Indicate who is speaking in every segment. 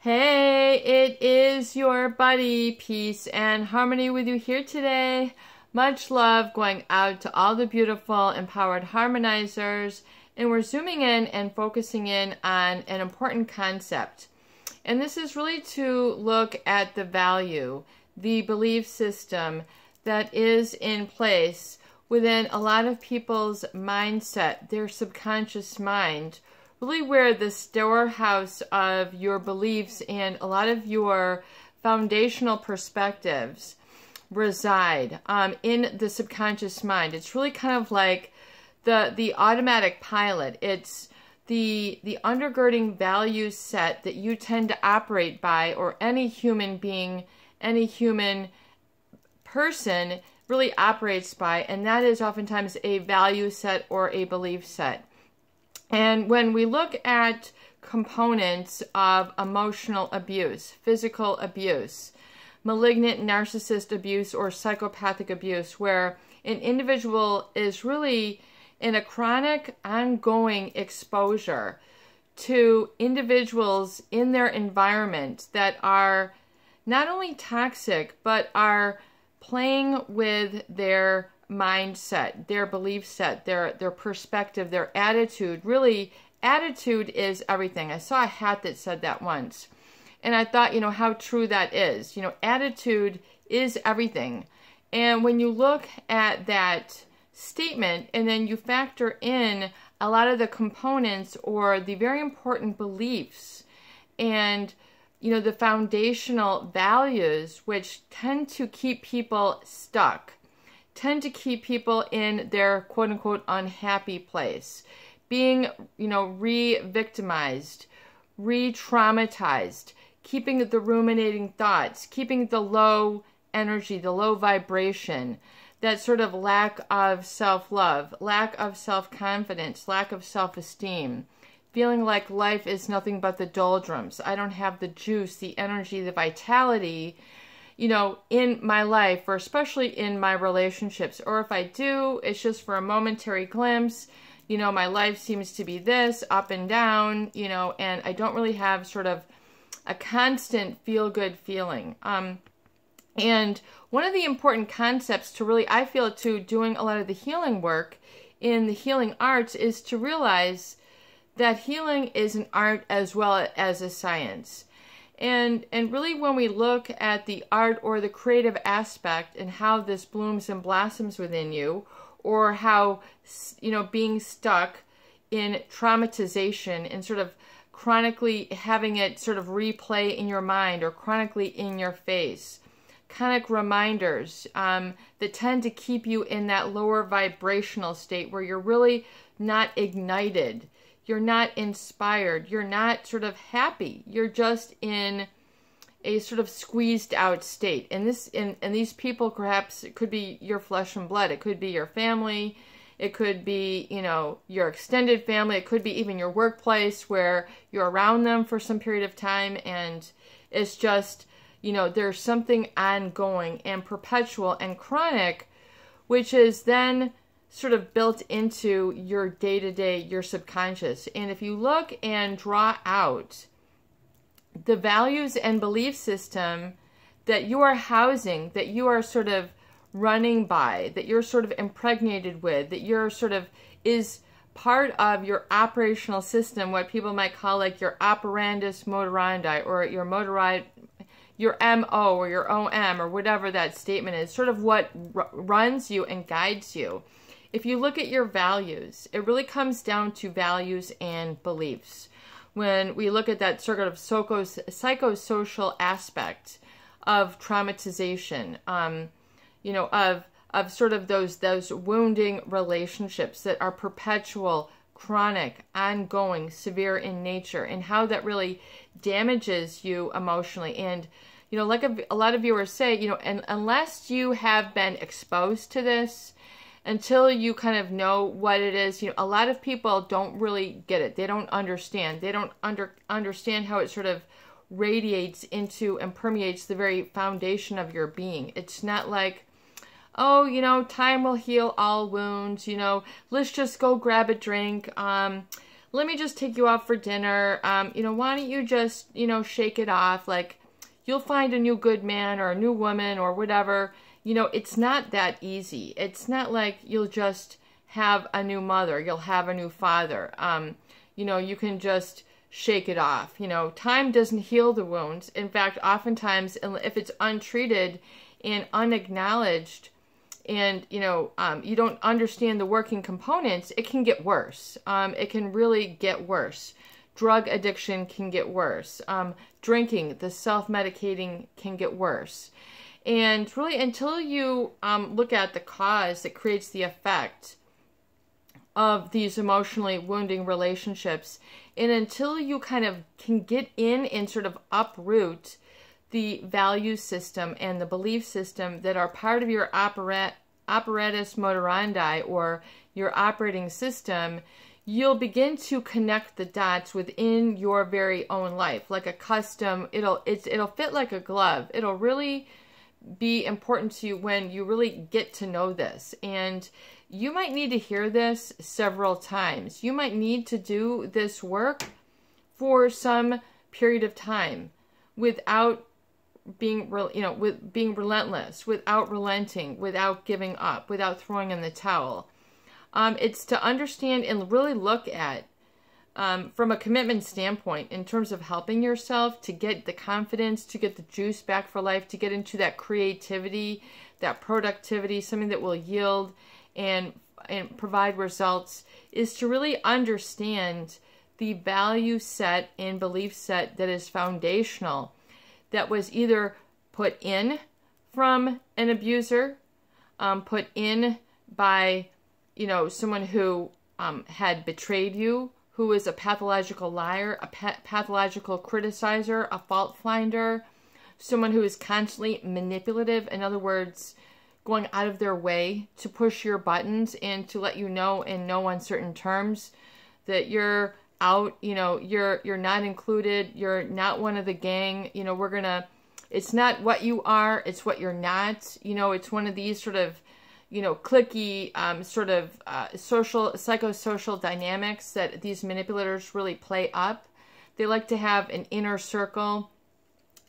Speaker 1: Hey, it is your buddy. Peace and harmony with you here today. Much love going out to all the beautiful, empowered harmonizers. And we're zooming in and focusing in on an important concept. And this is really to look at the value, the belief system that is in place within a lot of people's mindset, their subconscious mind, really where the storehouse of your beliefs and a lot of your foundational perspectives reside in the subconscious mind. It's really kind of like the automatic pilot. It's the undergirding value set that you tend to operate by, or any human being, any human person really operates by, and that is oftentimes a value set or a belief set. And when we look at components of emotional abuse, physical abuse, malignant narcissist abuse, or psychopathic abuse, where an individual is really in a chronic, ongoing exposure to individuals in their environment that are not only toxic, but are playing with their mindset, their belief set, their perspective, their attitude. Really, attitude is everything. I saw a hat that said that once, and I thought, how true that is. Attitude is everything. And when you look at that statement and then you factor in a lot of the components or the very important beliefs and the foundational values, which tend to keep people stuck, tend to keep people in their quote-unquote unhappy place, being, re-victimized, re-traumatized, keeping the ruminating thoughts, keeping the low energy, the low vibration, that sort of lack of self-love, lack of self-confidence, lack of self-esteem, feeling like life is nothing but the doldrums. I don't have the juice, the energy, the vitality, in my life, or especially in my relationships. Or if I do, it's just for a momentary glimpse. My life seems to be this, up and down, and I don't really have sort of a constant feel-good feeling. And one of the important concepts to really, I feel, to doing a lot of the healing work in the healing arts is to realize that healing is an art as well as a science. And really when we look at the art or the creative aspect and how this blooms and blossoms within you, or how, being stuck in traumatization and sort of chronically having it sort of replay in your mind or chronically in your face, chronic reminders that tend to keep you in that lower vibrational state where you're really not ignited. You're not inspired. You're not sort of happy. You're just in a sort of squeezed out state. And these people, perhaps it could be your flesh and blood. It could be your family. It could be, your extended family. It could be even your workplace where you're around them for some period of time. And it's just, there's something ongoing and perpetual and chronic, which is then sort of built into your day-to-day, your subconscious. And if you look and draw out the values and belief system that you are housing, that you are sort of running by, that you're sort of impregnated with, that you're sort of is part of your operational system, what people might call like your operandus moderandi, or your MO or your OM, or whatever that statement is, sort of what runs you and guides you. If you look at your values, it really comes down to values and beliefs. When we look at that sort of psychosocial aspect of traumatization, of sort of those wounding relationships that are perpetual, chronic, ongoing, severe in nature, and how that really damages you emotionally. And, like a lot of viewers say, and unless you have been exposed to this, until you kind of know what it is, a lot of people don't really get it. They don't understand. They don't understand how it sort of radiates into and permeates the very foundation of your being. It's not like, oh, time will heal all wounds, let's just go grab a drink. let me just take you out for dinner. You know, why don't you just, you know, shake it off? Like, you'll find a new good man or a new woman or whatever. You know, it's not that easy. It's not like you'll just have a new mother. You'll have a new father. You know, you can just shake it off. You know, time doesn't heal the wounds. In fact, oftentimes, if it's untreated and unacknowledged, and, you know, you don't understand the working components, it can get worse. It can really get worse. Drug addiction can get worse. Drinking, the self-medicating can get worse. And really, until you look at the cause that creates the effect of these emotionally wounding relationships, and until you kind of can get in and sort of uproot the value system and the belief system that are part of your apparatus moderandi, or your operating system, you'll begin to connect the dots within your very own life, like a custom. It'll fit like a glove. It'll really be important to you when you really get to know this. And you might need to hear this several times. You might need to do this work for some period of time without being, with being relentless, without relenting, without giving up, without throwing in the towel. It's to understand and really look at, from a commitment standpoint, in terms of helping yourself to get the confidence, to get the juice back for life, to get into that creativity, that productivity, something that will yield and provide results, is to really understand the value set and belief set that is foundational, that was either put in from an abuser, put in by, someone who had betrayed you, who is a pathological liar, a pathological criticizer, a fault finder, someone who is constantly manipulative, in other words, going out of their way to push your buttons and to let you know in no uncertain terms that you're out, you're not included, you're not one of the gang, it's not what you are, it's what you're not, it's one of these sort of, cliquey, psychosocial dynamics that these manipulators really play up. They like to have an inner circle,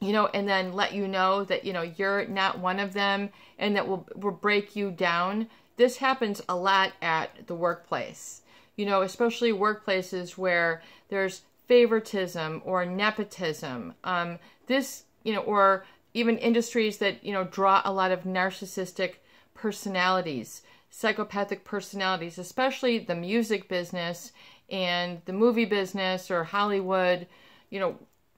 Speaker 1: and then let you know that, you're not one of them, and that will break you down. This happens a lot at the workplace, especially workplaces where there's favoritism or nepotism. Or even industries that, draw a lot of narcissistic personalities, psychopathic personalities, especially the music business and the movie business or Hollywood,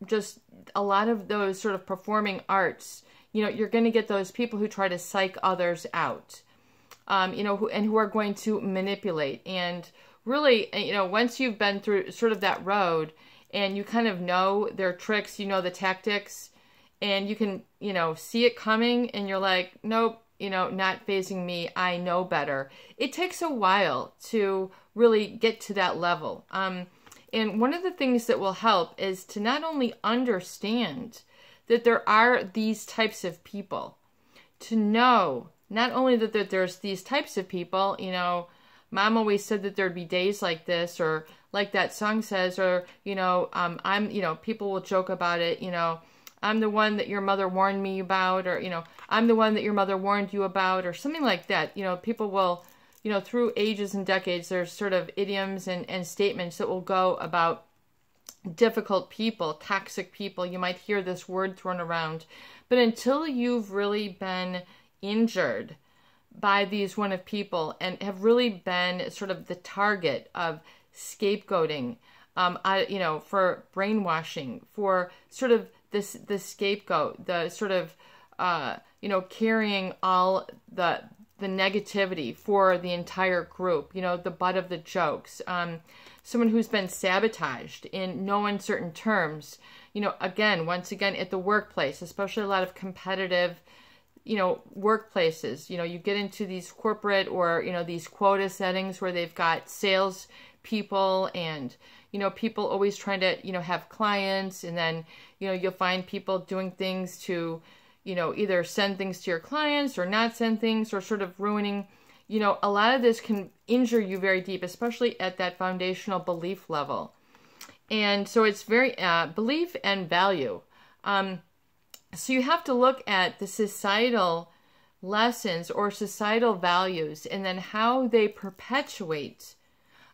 Speaker 1: just a lot of those sort of performing arts, you're going to get those people who try to psych others out, who are going to manipulate. And really, once you've been through sort of that road and you kind of know their tricks, the tactics, and you can, see it coming, and you're like, nope, not phasing me, I know better. It takes a while to really get to that level. And one of the things that will help is to not only understand that there are these types of people, to know not only that there's these types of people, Mom always said that there'd be days like this, or like that song says, or, people will joke about it, I'm the one that your mother warned me about, or, I'm the one that your mother warned you about, or something like that. People will, through ages and decades, there's sort of idioms and statements that will go about difficult people, toxic people. You might hear this word thrown around. But until you've really been injured by these one of people and have really been sort of the target of scapegoating, for brainwashing, for sort of the scapegoat, the sort of, carrying all the negativity for the entire group, the butt of the jokes, someone who's been sabotaged in no uncertain terms, once again, at the workplace, especially a lot of competitive, workplaces, you get into these corporate or, these quota settings where they've got sales people and, people always trying to, have clients, and then, you'll find people doing things to, either send things to your clients or not send things, or sort of ruining, you know, a lot of this can injure you very deep, especially at that foundational belief level. And so it's very belief and value. So you have to look at the societal lessons or societal values and then how they perpetuate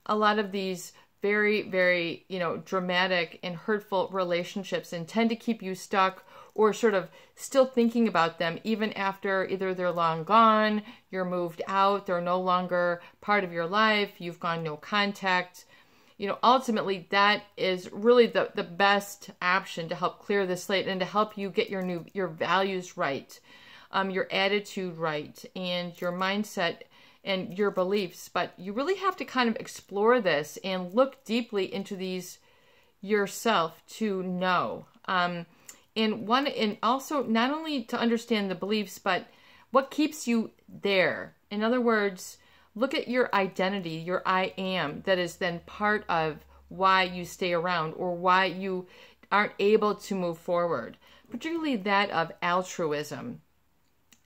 Speaker 1: a lot of these very, very, you know, dramatic and hurtful relationships and tend to keep you stuck or sort of still thinking about them even after either they're long gone, you're moved out, they're no longer part of your life, you've gone no contact. You know, ultimately that is really the best option to help clear the slate and to help you get your values right, your attitude right, and your mindset and your beliefs. But you really have to kind of explore this and look deeply into these yourself to know. And also not only to understand the beliefs, but what keeps you there. In other words, look at your identity, your I am, that is then part of why you stay around or why you aren't able to move forward, particularly that of altruism.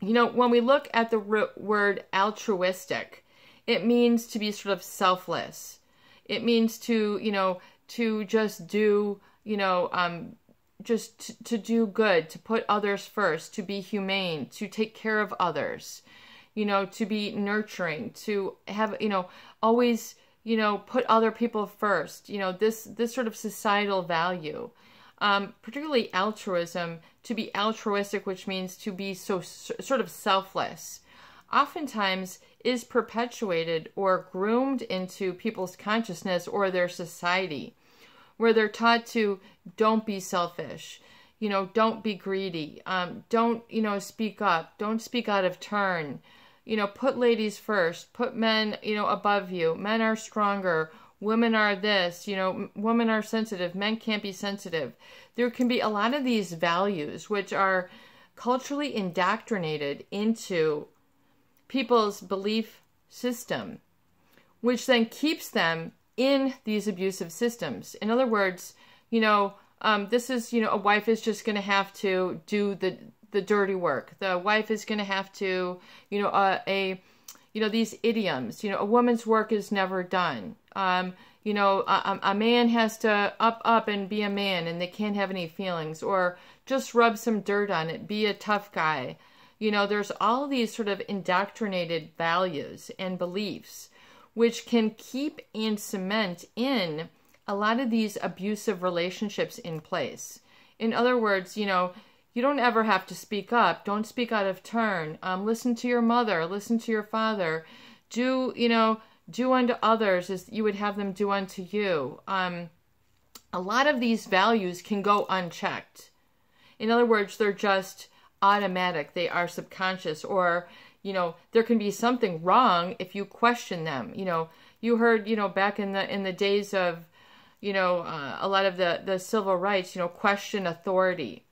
Speaker 1: You know, when we look at the word altruistic, it means to be sort of selfless. It means to, you know, to just do, you know, just to do good, to put others first, to be humane, to take care of others, you know, to be nurturing, to have, you know, always, you know, put other people first, you know, this sort of societal value. Particularly altruism, to be altruistic, which means to be so sort of selfless, oftentimes is perpetuated or groomed into people's consciousness or their society, where they're taught to don't be selfish, you know, don't be greedy, don't, you know, speak up, don't speak out of turn, you know, put ladies first, put men, you know, above you, men are stronger, women are this, you know, women are sensitive, men can't be sensitive. There can be a lot of these values which are culturally indoctrinated into people's belief system, which then keeps them in these abusive systems. In other words, you know, this is, you know, a wife is just going to have to do the dirty work. The wife is going to have to, you know, these idioms, you know, a woman's work is never done. You know, a man has to up and be a man and they can't have any feelings, or just rub some dirt on it, be a tough guy. You know, there's all these sort of indoctrinated values and beliefs which can keep and cement in a lot of these abusive relationships in place. In other words, you know, you don't ever have to speak up. Don't speak out of turn. Listen to your mother. Listen to your father. Do, you know, do unto others as you would have them do unto you. A lot of these values can go unchecked. In other words, they're just automatic. They are subconscious, or, you know, there can be something wrong if you question them. You know, you heard, you know, back in the days of, you know, a lot of the civil rights, you know, question authority.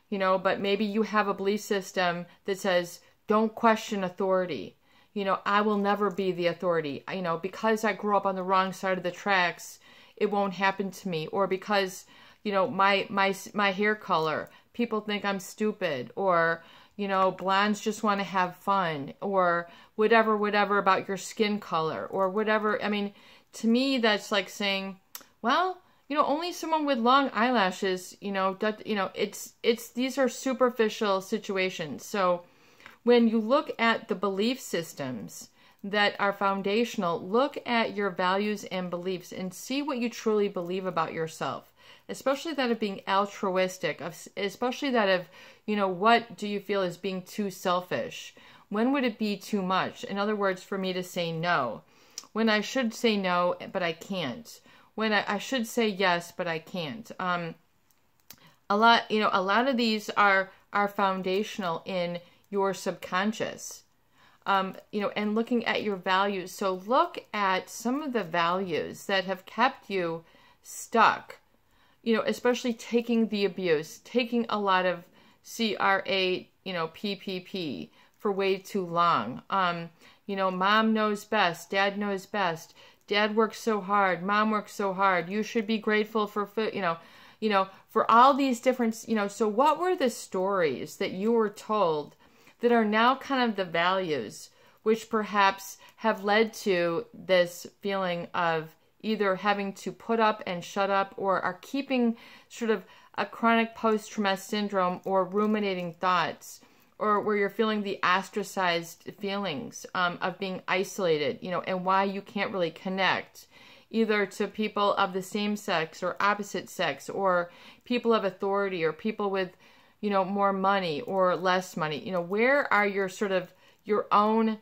Speaker 1: You know, but maybe you have a belief system that says, don't question authority. You know, I will never be the authority. You know, because I grew up on the wrong side of the tracks, it won't happen to me. Or because, you know, my hair color, people think I'm stupid. Or, you know, blondes just want to have fun. Or whatever about your skin color. Or whatever. I mean, to me, that's like saying, well, you know, only someone with long eyelashes, you know, these are superficial situations. So when you look at the belief systems that are foundational, look at your values and beliefs and see what you truly believe about yourself, especially that of being altruistic, especially that of, you know, what do you feel is being too selfish? When would it be too much? In other words, for me to say no, when I should say no, but I can't. When I should say yes, but I can't. A lot of these are foundational in your subconscious. You know, and looking at your values. So look at some of the values that have kept you stuck. You know, especially taking the abuse, taking a lot of CRA, you know, PPP for way too long. You know, mom knows best, dad knows best. Dad works so hard. Mom works so hard. You should be grateful for, you know, for all these different, you know. So what were the stories that you were told that are now kind of the values, which perhaps have led to this feeling of either having to put up and shut up, or are keeping sort of a chronic post-traumatic syndrome or ruminating thoughts, or where you're feeling the ostracized feelings of being isolated, and why you can't really connect either to people of the same sex or opposite sex, or people of authority, or people with, more money or less money. Where are your sort of your own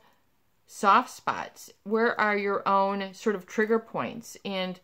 Speaker 1: soft spots? Where are your own sort of trigger points? And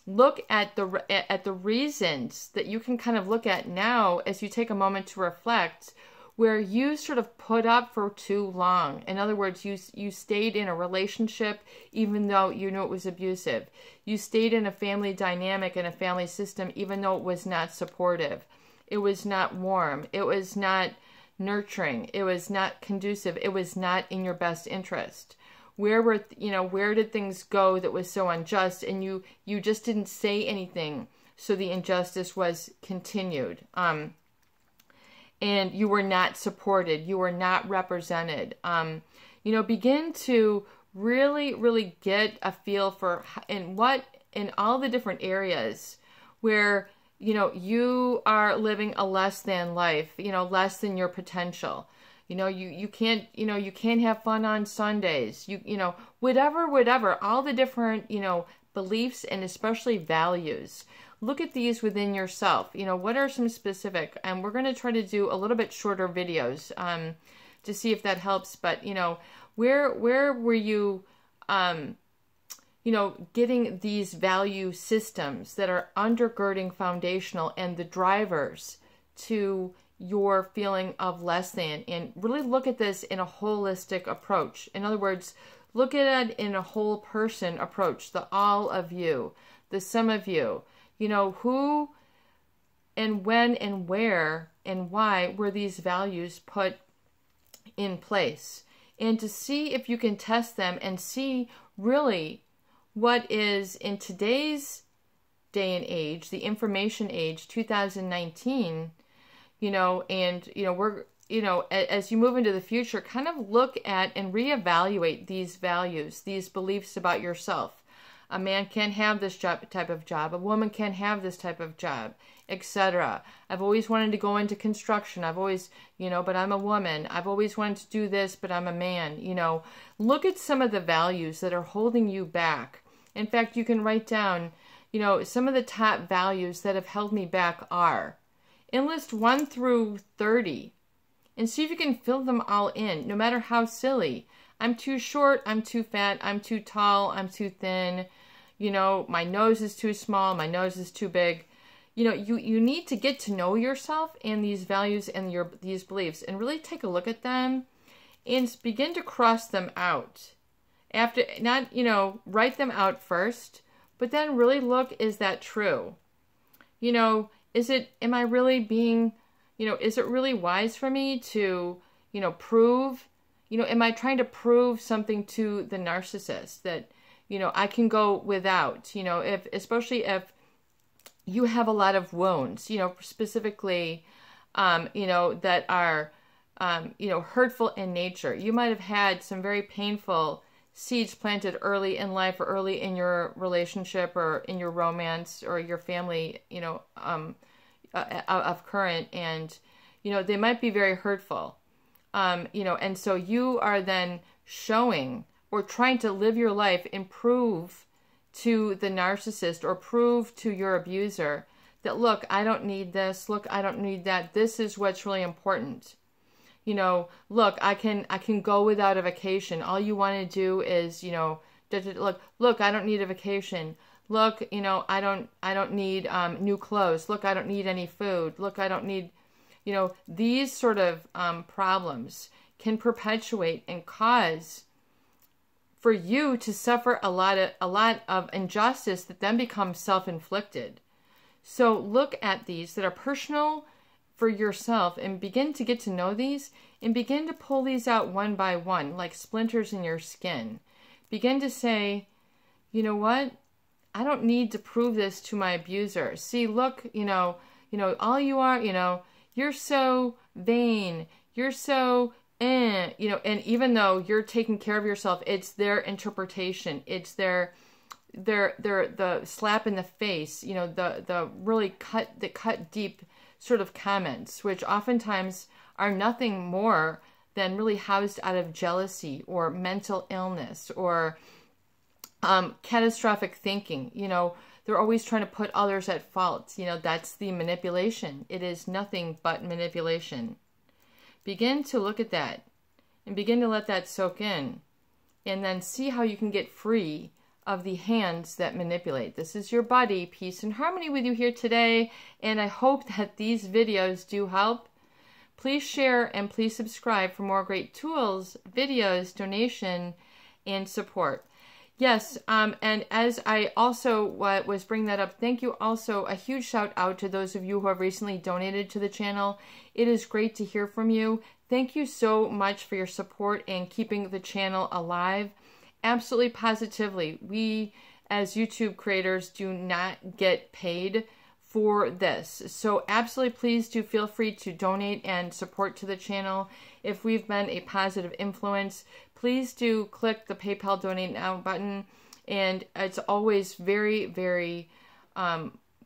Speaker 1: look at the reasons that you can kind of look at now as you take a moment to reflect, where you sort of put up for too long. In other words, you stayed in a relationship even though you knew it was abusive. You stayed in a family dynamic and a family system even though it was not supportive. It was not warm. It was not nurturing. It was not conducive. It was not in your best interest. Where did things go that was so unjust, and you just didn't say anything, so the injustice was continued. And you were not supported, you were not represented. Begin to really, really get a feel for in all the different areas where, you are living a less than life, less than your potential. You can't have fun on Sundays, whatever, all the different, beliefs and especially values. Look at these within yourself. What are some specific, and we're going to try to do a little bit shorter videos to see if that helps. But, where were you, getting these value systems that are undergirding foundational and the drivers to your feeling of less than? And really look at this in a holistic approach. In other words, look at it in a whole person approach, the all of you, the some of you. Who and when and where and why were these values put in place? And to see if you can test them and see really what is in today's day and age, the information age, 2019, we're, as you move into the future, kind of look at and reevaluate these values, these beliefs about yourself. A man can't have this type of job. A woman can't have this type of job, etc. I've always wanted to go into construction. I've always, but I'm a woman. I've always wanted to do this, but I'm a man. Look at some of the values that are holding you back. In fact, you can write down, some of the top values that have held me back are. Enlist 1 through 30 and see if you can fill them all in, no matter how silly. I'm too short, I'm too fat, I'm too tall, I'm too thin, my nose is too small, my nose is too big. You need to get to know yourself and these values and these beliefs and really take a look at them and begin to cross them out. After, not, write them out first, but then really look, is that true? Am I really being, is it really wise for me to, prove, am I trying to prove something to the narcissist that, I can go without, especially if you have a lot of wounds, specifically, that are, hurtful in nature. You might have had some very painful seeds planted early in life or early in your relationship or in your romance or your family, of current, and, they might be very hurtful. And so you are then showing or trying to live your life and prove to the narcissist or prove to your abuser that, look, I don't need this. Look, I don't need that. This is what's really important. Look, I can go without a vacation. All you want to do is, look, I don't need a vacation. Look, I don't need new clothes. Look, I don't need any food. Look, I don't need, these sort of problems can perpetuate and cause for you to suffer a lot of injustice that then becomes self-inflicted. So look at these that are personal for yourself and begin to get to know these and begin to pull these out one by one, like splinters in your skin. Begin to say, you know what? I don't need to prove this to my abuser. See, look, all you are, you're so vain. You're so you know, and even though you're taking care of yourself, it's their interpretation. It's the slap in the face, you know, the really cut deep sort of comments, which oftentimes are nothing more than really housed out of jealousy or mental illness or catastrophic thinking. You know, they're always trying to put others at fault. You know, that's the manipulation. It is nothing but manipulation. Begin to look at that and begin to let that soak in, and then see how you can get free of the hands that manipulate. This is your buddy, Peace and Harmony, with you here today, and I hope that these videos do help. Please share and please subscribe for more great tools, videos, donation, and support. Yes, and as I also was bringing that up, thank you also, a huge shout out to those of you who have recently donated to the channel. It is great to hear from you. Thank you so much for your support and keeping the channel alive. Absolutely positively, we as YouTube creators do not get paid for this. So absolutely please do feel free to donate and support to the channel. If we've been a positive influence, please do click the PayPal Donate Now button. And it's always very, very,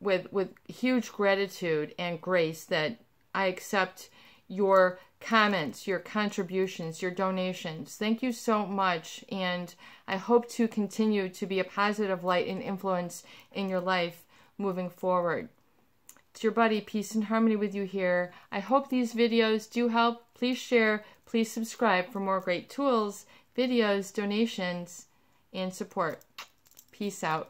Speaker 1: with huge gratitude and grace that I accept your comments, your contributions, your donations. Thank you so much. And I hope to continue to be a positive light and influence in your life moving forward. It's your buddy, Peace and Harmony, with you here. I hope these videos do help. Please share, please subscribe for more great tools, videos, donations, and support. Peace out.